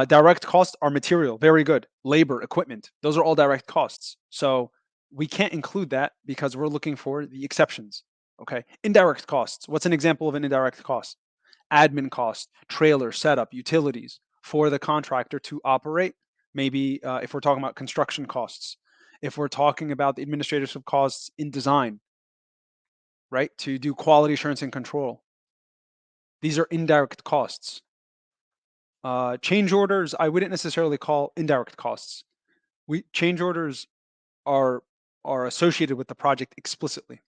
Direct costs are material. Very good. Labor, equipment. Those are all direct costs. So we can't include that because we're looking for the exceptions. Okay. Indirect costs. What's an example of an indirect cost? Admin cost, trailer setup, utilities for the contractor to operate. Maybe if we're talking about construction costs, if we're talking about the administrative costs in design, right, to do quality assurance and control. These are indirect costs. Change orders, I wouldn't necessarily call indirect costs. Change orders are are associated with the project explicitly.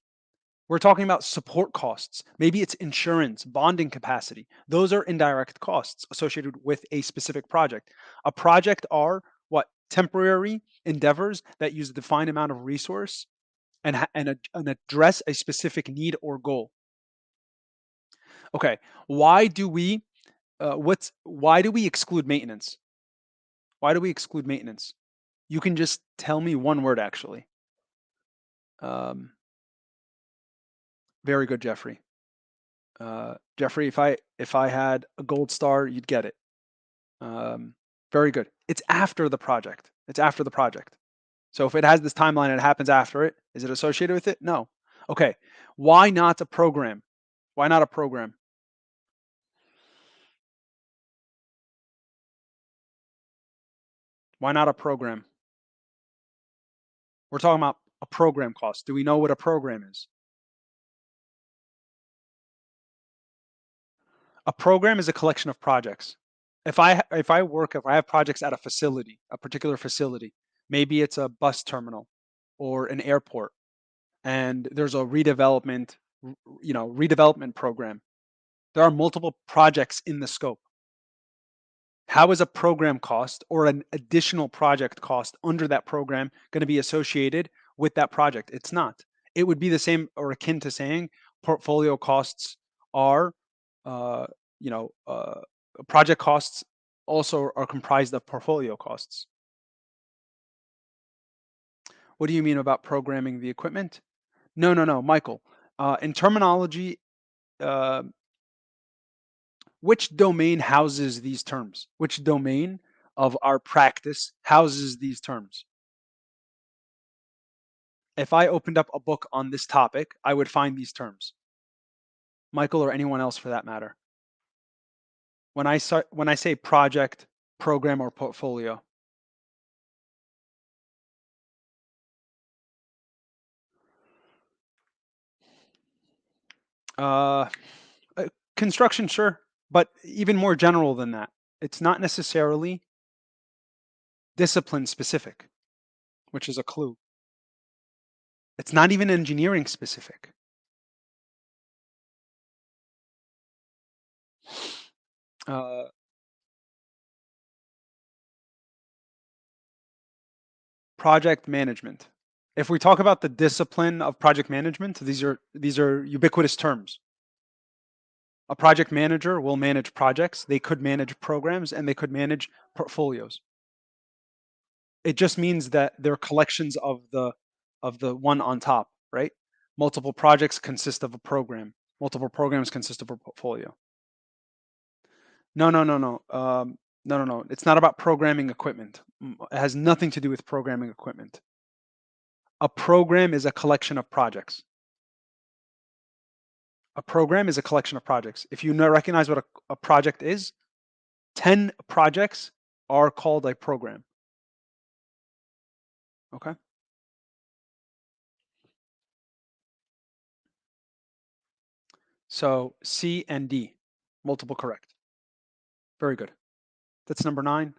We're talking about support costs. Maybe it's insurance, bonding capacity. Those are indirect costs associated with a specific project. A project are what? Temporary endeavors that use a defined amount of resource and address a specific need or goal. Okay, why do we why do we exclude maintenance? Why do we exclude maintenance? You can just tell me one word actually. Um, very good, Jeffrey. Jeffrey, if I had a gold star, you'd get it. Um, very good. It's after the project. It's after the project. So if it has this timeline and it happens after it, is it associated with it? No. Okay. Why not a program? Why not a program? Why not a program? We're talking about a program cost. Do we know what a program is? A program is a collection of projects. If I have projects at a facility, a particular facility, maybe it's a bus terminal or an airport, and there's a redevelopment program. There are multiple projects in the scope. How is a program cost or an additional project cost under that program going to be associated with that project? It's not. It would be the same or akin to saying portfolio costs are, uh, you know, uh, project costs also are comprised of portfolio costs. What do you mean about programming the equipment? No, no, no, Michael. In terminology, uh, which domain houses these terms? Which domain of our practice houses these terms? If I opened up a book on this topic, I would find these terms. Michael or anyone else for that matter. When I say project, program, or portfolio. Uh, Construction, sure, but even more general than that. It's not necessarily discipline specific, which is a clue. It's not even engineering specific. Uh, Project management. If we talk about the discipline of project management, these are ubiquitous terms. A project manager will manage projects, they could manage programs, and they could manage portfolios. It just means that they're collections of the one on top, right? Multiple projects consist of a program. Multiple programs consist of a portfolio. No, no, no, no. No, no, no. It's not about programming equipment. It has nothing to do with programming equipment. A program is a collection of projects. A program is a collection of projects. If you recognize what a project is, 10 projects are called a program. Okay. So C and D, multiple correct. Very good. That's number 9.